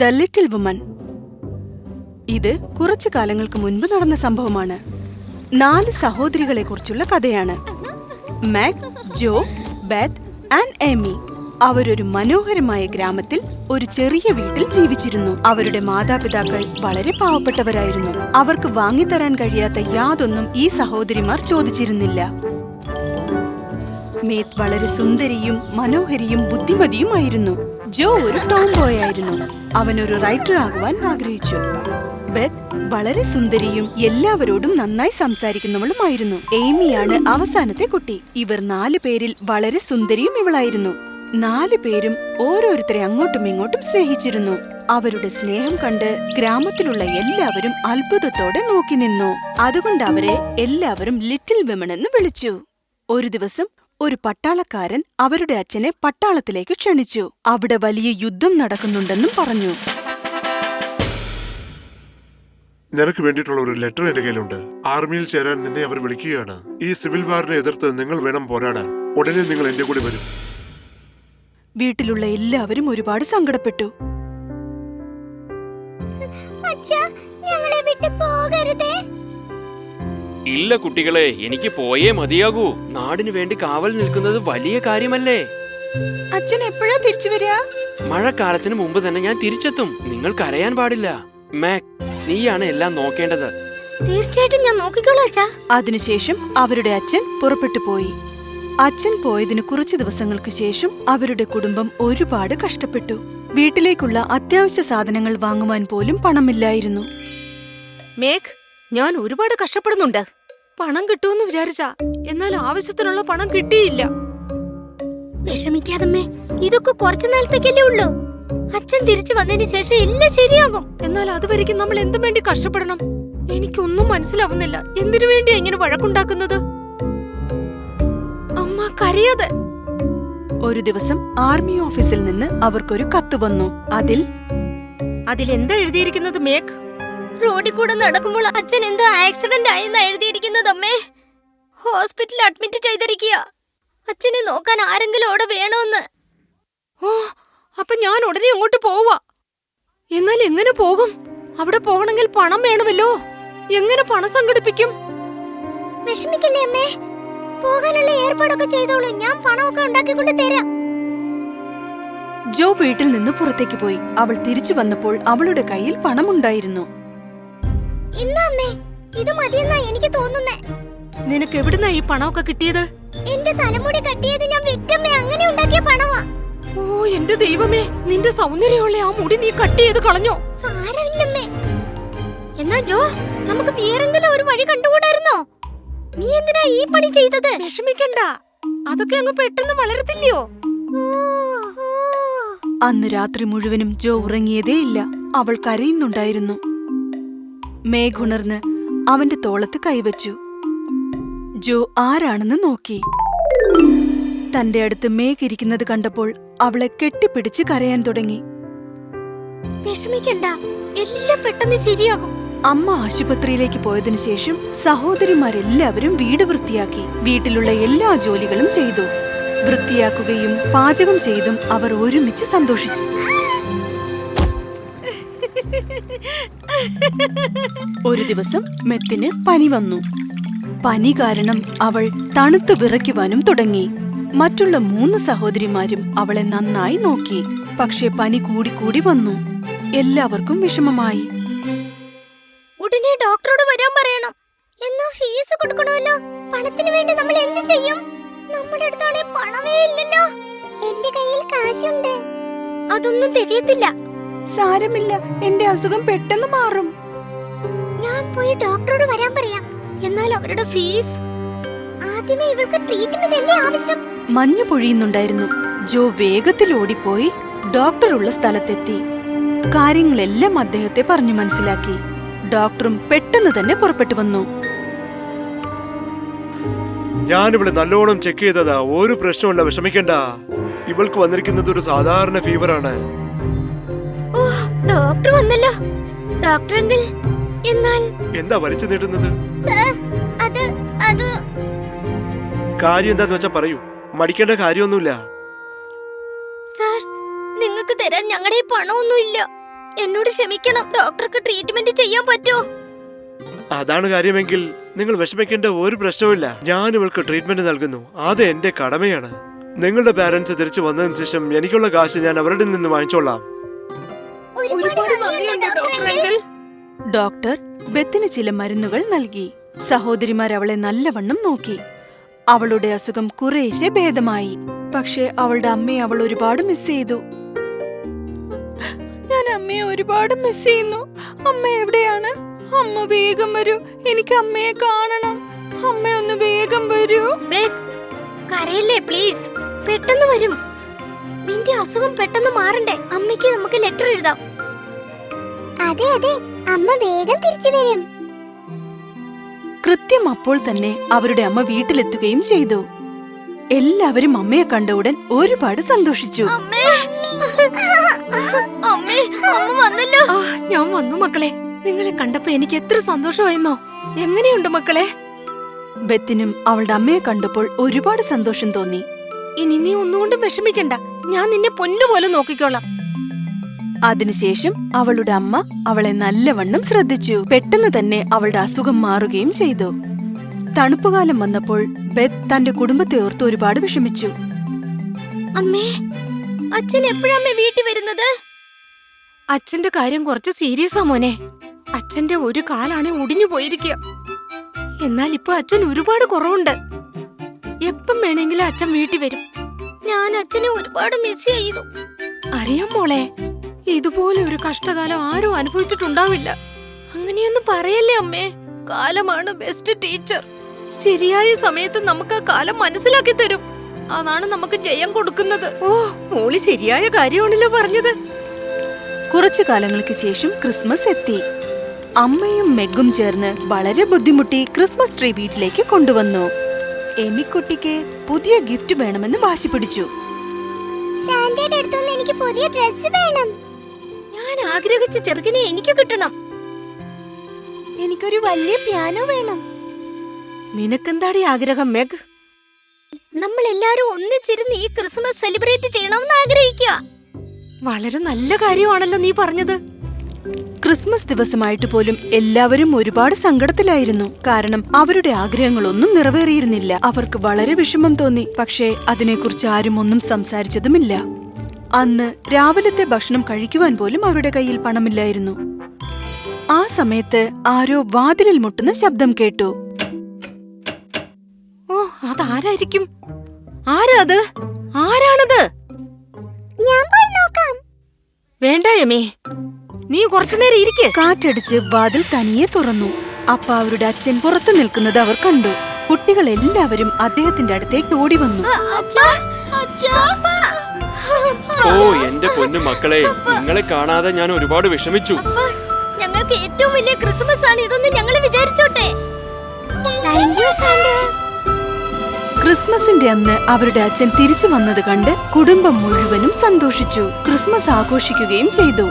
The little woman. ഇത് കുറച്ചു കാലങ്ങൾക്ക് മുൻപ് നടന്ന സംഭവമാണ്. 4 സഹോദരികളെ കുറിച്ചുള്ള കഥയാണ്. മാഗ്, ജോ, ബെത്ത് ആൻഡ് എമി. അവരൊരു മനോഹരമായ ഗ്രാമത്തിൽ ഒരു ചെറിയ വീട്ടിൽ ജീവിച്ചിരുന്നു. അവരുടെ മാതാപിതാക്കൾ വളരെ പാവപ്പെട്ടവരായിരുന്നു. അവർക്ക് വാങ്ങിത്തരാൻ കഴിയാത്ത യാതൊന്നും ഈ സഹോദരിമാർ ചോദിച്ചിരുന്നില്ല. മേത്ത് വളരെ സുന്ദരിയും മനോഹരിയും ബുദ്ധിമതിയുമായിരുന്നു. ജോ ഒരു ടോം ബോയ് ആയിരുന്നു. അവനൊരു റൈറ്റർ ആകുവാൻ ആഗ്രഹിച്ചു. ബെത്ത് വളരെ സുന്ദരിയും എല്ലാവരോടും നന്നായി സംസാരിക്കുന്നവളുമായിരുന്നു. എയ്മിയാണ് അവസാനത്തെ കുട്ടി. ഇവർ 4 പേരിൽ വളരെ സുന്ദരിയും ഇവളായിരുന്നു. 4 പേരും ഓരോരുത്തരെ അങ്ങോട്ടും ഇങ്ങോട്ടും സ്നേഹിച്ചിരുന്നു. അവരുടെ സ്നേഹം കണ്ട് ഗ്രാമത്തിലുള്ള എല്ലാവരും അത്ഭുതത്തോടെ നോക്കി നിന്നു. അതുകൊണ്ട് അവരെ എല്ലാവരും ലിറ്റിൽ വിമൺ എന്ന് വിളിച്ചു. ഒരു ദിവസം ഒരു പട്ടാളക്കാരൻ അവരുടെ അച്ഛനെ പട്ടാളത്തിലേക്ക് ക്ഷണിച്ചു. അവിടെ വലിയ യുദ്ധം നടക്കുന്നുണ്ടെന്നും പറഞ്ഞു. നിനക്ക് വേണ്ടിയിട്ടുള്ള ഒരു ലെറ്റർ എന്റെ കയ്യിലുണ്ട്. ആർമിയിൽ ചേരാൻ നിന്നെ അവർ വിളിക്കുകയാണ്. ഈ സിവിൽ വാറിനെ എതിർത്ത് നിങ്ങൾ വേണം പോരാടാൻ. ഉടനെ നിങ്ങൾ എന്റെ കൂടെ വരും. വീട്ടിലുള്ള എല്ലാവരും ഒരുപാട് സങ്കടപ്പെട്ടു. ഇല്ല കുട്ടികളെ, എനിക്ക് പോയേ മതിയാകൂ. നാടിനു വേണ്ടി കാവൽ നിൽക്കുന്നത് വലിയ കാര്യമല്ലേ. അച്ഛൻ എപ്പോഴാ തിരിച്ചു വരിക? മഴക്കാലത്തിന് മുമ്പ് തന്നെ ഞാൻ തിരിച്ചെത്തും. നിങ്ങൾ കരയാൻ പാടില്ല. മാക്, നീയാണ് എല്ലാം നോക്കേണ്ടത്. തീർച്ചയായിട്ടും ഞാൻ നോക്കിക്കോളാം അച്ഛാ. അതിനുശേഷം അവരുടെ അച്ഛൻ പുറപ്പെട്ടു പോയി. അച്ഛൻ പോയതിന് കുറച്ചു ദിവസങ്ങൾക്ക് ശേഷം അവരുടെ കുടുംബം ഒരുപാട് കഷ്ടപ്പെട്ടു. വീട്ടിലേക്കുള്ള അത്യാവശ്യ സാധനങ്ങൾ വാങ്ങുവാൻ പോലും പണമില്ലായിരുന്നു. മേഘ്, ഞാൻ ഒരുപാട് കഷ്ടപ്പെടുന്നുണ്ട്. പണം കിട്ടുമെന്ന് വിചാരിച്ചാ, എന്നാൽ ആവശ്യത്തിനുള്ള പണം കിട്ടിയില്ല. വിഷമിക്കാതമ്മേ, ഇതൊക്കെ കുറച്ചു നാളത്തേക്കല്ലേ ഉള്ളൂ. അച്ഛൻ തിരിച്ചു വന്നതിന് ശേഷം എല്ലാം ശരിയാകും. എന്നാൽ അതുവരെയ്ക്കും നമ്മൾ എന്തു വേണ്ടി കഷ്ടപ്പെടണം? എനിക്കൊന്നും മനസ്സിലാവുന്നില്ല. എന്തിനു വേണ്ടിയാ ഇങ്ങനെ വഴക്കുണ്ടാക്കുന്നത്? അമ്മ കരയാതെ. ഒരു ദിവസം ആർമി ഓഫീസിൽ നിന്ന് അവർക്കൊരു കത്ത് വന്നു. അതിലെന്താ എഴുതിയിരിക്കുന്നത് മേഘ്? റോഡിൽ കൂടെ നടക്കുമ്പോൾ അച്ഛൻ എന്തോ ആക്സിഡന്റ് ആയെന്നാ എഴുതിയിരിക്കുന്നത് അമ്മേ. ഹോസ്പിറ്റലിൽ അഡ്മിറ്റ് ചെയ്തിരിക്കുക. അച്ഛനെ നോക്കാൻ ആരെങ്കിലും അവിടെ വേണമെന്ന്. ഓ, അപ്പൊ ഞാൻ ഉടനെ അങ്ങോട്ട് പോവാ. എന്നാൽ എങ്ങനെ പോകും? അവിടെ പോകണമെങ്കിൽ പണം വേണമല്ലോ. എങ്ങനെ പണം സംഘടിപ്പിക്കും? വിഷമിക്കില്ലേ അമ്മേ, പോകാനുള്ള ഏർപ്പാടൊക്കെ ചെയ്തോളൂ. ഞാൻ പണമൊക്കെ ഉണ്ടാക്കിക്കൊണ്ട് തരാം. ജോ വീട്ടിൽ നിന്ന് പുറത്തേക്ക് പോയി. അവൾ തിരിച്ചു വന്നപ്പോൾ അവളുടെ കയ്യിൽ പണമുണ്ടായിരുന്നു. ഇത് മതിയെന്നാ എനിക്ക് തോന്നുന്നേ. നിനക്ക് എവിടുന്നാ ഈ പണമൊക്കെ കിട്ടിയത്? എന്റെ തലമുടി കട്ടിയത് ഞാൻ വിറ്റമ്മേ, അങ്ങനെ ഉണ്ടാക്കിയ പണമാ. ഓ എന്റെ ദൈവമേ, നിന്റെ സൗന്ദര്യമുള്ള ആ മുടി നീ കട്ട് ചെയ്ത് കളഞ്ഞോ? സാരമില്ലമ്മേ. എന്നാ ജോ, നമുക്ക് വേറെന്തെങ്കിലും ഒരു വഴി കണ്ടുകൂടായിരുന്നോ? നീ എന്തിനാ ഈ പണി ചെയ്തത്? വിഷമിക്കണ്ട, അതൊക്കെ അങ്ങ് പെട്ടെന്ന് വളരത്തില്ലയോ. അന്ന് രാത്രി മുഴുവനും ജോ ഉറങ്ങിയതേയില്ല. അവൾ കരയുന്നുണ്ടായിരുന്നു. മേഘ് ഉണർന്ന് അവന്റെ തോളത്ത് കൈവച്ചു. ജോ ആരാണെന്ന് നോക്കി. തന്റെ അടുത്ത് മേഘ് ഇരിക്കുന്നത് കണ്ടപ്പോൾ അവളെ കെട്ടിപ്പിടിച്ച് കരയാൻ തുടങ്ങി. വിഷമിക്കണ്ട, എല്ലാം പെട്ടെന്ന് ശരിയാകും. അമ്മ ആശുപത്രിയിലേക്ക് പോയതിനു ശേഷം സഹോദരിമാരെല്ലാവരും വീട് വൃത്തിയാക്കി. വീട്ടിലുള്ള എല്ലാ ജോലികളും ചെയ്തു. വൃത്തിയാക്കുകയും പാചകം ചെയ്തും അവർ ഒരുമിച്ച് സന്തോഷിച്ചു. ഒരു ദിവസം മെത്തിന് പനി വന്നു. പനി കാരണം അവൾ തണുത്തു വിറയ്ക്കുവാനും തുടങ്ങി. മറ്റുള്ള 3 സഹോദരിമാരും അവളെ നന്നായി നോക്കി. പക്ഷെ പനി കൂടി വന്നു. എല്ലാവർക്കും വിഷമമായി. ഉടനെ ഡോക്ടറോട് വരാൻ പറയണം. എന്നാ ഫീസ് കൊടുക്കണമല്ലോ. പണത്തിന് വേണ്ടി നമ്മൾ എന്ത് ചെയ്യും? നമ്മുടെ അടുത്താണെ പണമേ ഇല്ലല്ലോ. എന്റെ കയ്യിൽ കാശുണ്ട്. അതൊന്നും തികയത്തില്ല. സാരമില്ല, എന്റെ അസുഖം പെട്ടെന്ന് മാറും. ഞാൻ പോയി ഡോക്ടറോട് വരാൻ പറയാം. എന്നാൽ അവരുടെ ഫീസ്. ആദ്യമേ ഇവൾക്ക് ട്രീറ്റ്മെന്റ് അല്ലേ ആവശ്യം. മഞ്ഞു പൊഴിയുന്നുണ്ടായിരുന്നു. ജോ വേഗത്തിൽ ഓടിപ്പോയി ഡോക്ടറുള്ള സ്ഥലത്തെത്തി. കാര്യങ്ങളെല്ലാം അദ്ദേഹത്തെ പറഞ്ഞു മനസ്സിലാക്കി. ഡോക്ടറും പെട്ടെന്ന് തന്നെ പുറപ്പെട്ടു വന്നു. ഞാനിവിടെ നല്ലോണം ചെക്ക് ചെയ്തതാ. ഒരു പ്രശ്നമില്ല, വിഷമിക്കണ്ട. ഇവൾക്ക് വന്നിരിക്കുന്നത് ഒരു സാധാരണ ഫീവറാണ്. ഓ, ഡോക്ടർ വന്നല്ലോ. ഡോക്ടർ അങ്കിൾ, എന്നാൽ എന്താ വലിച്ചു നീട്ടുന്നത്? സർ, അത് കാര്യം എന്താന്ന് വെച്ചാ പറയൂ. മടിക്കേണ്ട കാര്യമൊന്നുമില്ല. സർ, നിങ്ങൾക്ക് തരാൻ ഞങ്ങളുടെ പണമൊന്നുമില്ല. എന്നോട് ക്ഷമിക്കണം. ഡോക്ടർക്ക് ട്രീറ്റ്മെന്റ് ചെയ്യാൻ പറ്റോ? അതാണ് കാര്യമെങ്കിൽ നിങ്ങൾ വിഷമിക്കേണ്ട ഒരു പ്രശ്നവുമില്ല. ഞാൻ ഇവൾക്ക് ട്രീറ്റ്മെന്റ് നൽകുന്നു. അത് എന്റെ കടമയാണ്. നിങ്ങളുടെ പാരന്റ്സ് തിരിച്ചു വന്നതിന് ശേഷം എനിക്കുള്ള കാശ് ഞാൻ അവരുടെ നിന്ന് വാങ്ങിച്ചോളാം. ഡോക്ടർ ബെത്തിന് ചില മരുന്നുകൾ നൽകി. സഹോദരിമാർ അവളെ നല്ലവണ്ണം നോക്കി. അവളുടെ അസുഖം കുറേശ്ശെ ഭേദമായി. പക്ഷെ അവളുടെ അമ്മയെ അവൾ ഒരുപാട് മിസ് ചെയ്തു. ഞാൻ അമ്മയെ ഒരുപാട് മിസ് ചെയ്യുന്നു. അമ്മ എവിടെയാണ്? അമ്മ വേഗം വരൂ, എനിക്ക് അമ്മയെ കാണണം. അമ്മ ഒന്ന് വേഗം വരൂ. ബേഗ്, കരയല്ലേ പ്ലീസ്. പെട്ടെന്ന് വരും. നിന്റെ അസുഖം പെട്ടെന്ന് മാറണ്ടേ? അമ്മയ്ക്ക് നമുക്ക് ലെറ്റർ എഴുതാം. അതെ അതെ, അമ്മ വേഗം തിരിച്ചു വരും. കൃത്യം അപ്പോൾ തന്നെ അവരുടെ അമ്മ വീട്ടിലെത്തുകയും ചെയ്തു. എല്ലാവരും അമ്മയെ കണ്ട ഉടൻ ഒരുപാട് സന്തോഷിച്ചു. അമ്മേ, അമ്മേ, അമ്മ വന്നല്ലോ. ഞാൻ വന്നു മക്കളെ. നിങ്ങളെ കണ്ടപ്പോ എനിക്ക് എത്ര സന്തോഷമായിരുന്നോ. എങ്ങനെയുണ്ട് മക്കളെ? ബെത്തിനും അവളുടെ അമ്മയെ കണ്ടപ്പോൾ ഒരുപാട് സന്തോഷം തോന്നി. ഇനി നീ ഒന്നുകൊണ്ടും വിഷമിക്കണ്ട. ഞാൻ നിന്നെ പൊന്നുപോലെ നോക്കിക്കോളാം. അതിനുശേഷം അവളുടെ അമ്മ അവളെ നല്ലവണ്ണം ശ്രദ്ധിച്ചു. പെട്ടെന്ന് തന്നെ അവളുടെ അസുഖം മാറുകയും ചെയ്തു. തണുപ്പുകാലം വന്നപ്പോൾ ബെത്ത് തന്റെ കുടുംബത്തെ ഓർത്ത് ഒരുപാട് വിഷമിച്ചു. അമ്മേ, അച്ഛൻ എപ്പോഴാ വീട്ടിൽ വരുന്നത്? അച്ഛന്റെ കാര്യം കുറച്ച് സീരിയസാ മോനെ. അച്ഛന്റെ ഒരു കാലാണെ ഒടിഞ്ഞു പോയിരിക്കുക. എന്നാൽ ഇപ്പൊ അച്ഛൻ ഒരുപാട് കുറവുണ്ട്. എപ്പം വേണമെങ്കിലും അച്ഛൻ വീട്ടിൽ വരും. ഞാൻ അച്ഛനെ ഒരുപാട് മിസ് ചെയ്തു. അറിയാം മോളെ, ഇതുപോലെ ഒരു കഷ്ടകാലം ആരും അനുഭവിച്ചിട്ടുണ്ടാവില്ല. അങ്ങനെയൊന്നും പറയല്ലേ അമ്മേ. കാലമാണ് ബെസ്റ്റ് ടീച്ചർ. ശരിയായ സമയത്ത് നമുക്ക് ആ കാലം മനസ്സിലാക്കി തരും. അതാണ് നമുക്ക് ജയം കൊടുക്കുന്നത്. ഓ, മോള് ശരിയായ കാര്യമാണല്ലോ പറഞ്ഞത്. കുറച്ചു കാലങ്ങൾക്ക് ശേഷം ക്രിസ്മസ് എത്തി. അമ്മയും മെഗും ചേർന്ന് വളരെ ബുദ്ധിമുട്ടി ക്രിസ്മസ് ട്രീ വീട്ടിലേക്ക് കൊണ്ടുവന്നു. എമിക്കുട്ടിക്ക് പുതിയ ഗിഫ്റ്റ് വേണമെന്ന് വാശി പിടിച്ചു. സാന്റയുടെ അടുത്തുനിന്ന് എനിക്ക് പുതിയ ഡ്രസ് വേണം. ഞാൻ ആഗ്രഹിച്ച ചെറുകിനെ എനിക്ക് കിട്ടണം. എനിക്കൊരു വലിയ പിയാനോ വേണം. നിനക്കെന്താടി ആഗ്രഹം മെഗ്? നമ്മൾ എല്ലാരും ഒന്നിച്ചിരുന്ന് ഈ ക്രിസ്മസ് സെലിബ്രേറ്റ് ചെയ്യണമെന്ന് ആഗ്രഹിക്കുക. വളരെ നല്ല കാര്യമാണല്ലോ നീ പറഞ്ഞത്. ക്രിസ്മസ് ദിവസമായിട്ട് പോലും എല്ലാവരും ഒരുപാട് സങ്കടത്തിലായിരുന്നു. കാരണം അവരുടെ ആഗ്രഹങ്ങളൊന്നും നിറവേറിയിരുന്നില്ല. അവർക്ക് വളരെ വിഷമം തോന്നി. പക്ഷേ അതിനെക്കുറിച്ച് ആരും ഒന്നും സംസാരിച്ചതുമില്ല. അന്ന് രാവിലത്തെ ഭക്ഷണം കഴിക്കുവാൻ പോലും അവരുടെ കയ്യിൽ പണമില്ലായിരുന്നു. ആ സമയത്ത് ആരോ വാതിലിൽ മുട്ടുന്ന ശബ്ദം കേട്ടു. ഓ, അതാരായിരിക്കും? ആരാ അത്? ആരാണത്? ഞാൻ പോയി നോക്കാം. വേണ്ട യമേ, നീ കുറച്ചുനേരം ഇരിക്ക്. കാറ്റടിച്ച് വാതിൽ തനിയെ തുറന്നു. അപ്പ അവരുടെ അച്ഛൻ പുറത്തു നിൽക്കുന്നത് അവർ കണ്ടു. കുട്ടികൾ എല്ലാവരും അദ്ദേഹത്തിന്റെ അടുത്തേക്ക് ഓടി വന്നു. ഓ എന്റെ പൊന്നു മക്കളെ, നിങ്ങളെ കാണാതെ ഞാൻ ഒരുപാട് വിഷമിച്ചു. ഞങ്ങൾക്ക് ഏറ്റവും വലിയ ക്രിസ്മസ് ആണ് ഇതെന്ന് ഞങ്ങൾ വിചാരിച്ചോട്ടെ. Thank you Santa. ക്രിസ്മസിന്റെ അന്ന് അവരുടെ അച്ഛൻ തിരിച്ചു വന്നത് കണ്ട് കുടുംബം മുഴുവനും സന്തോഷിച്ചു. ക്രിസ്മസ് ആഘോഷിക്കുകയും ചെയ്തു.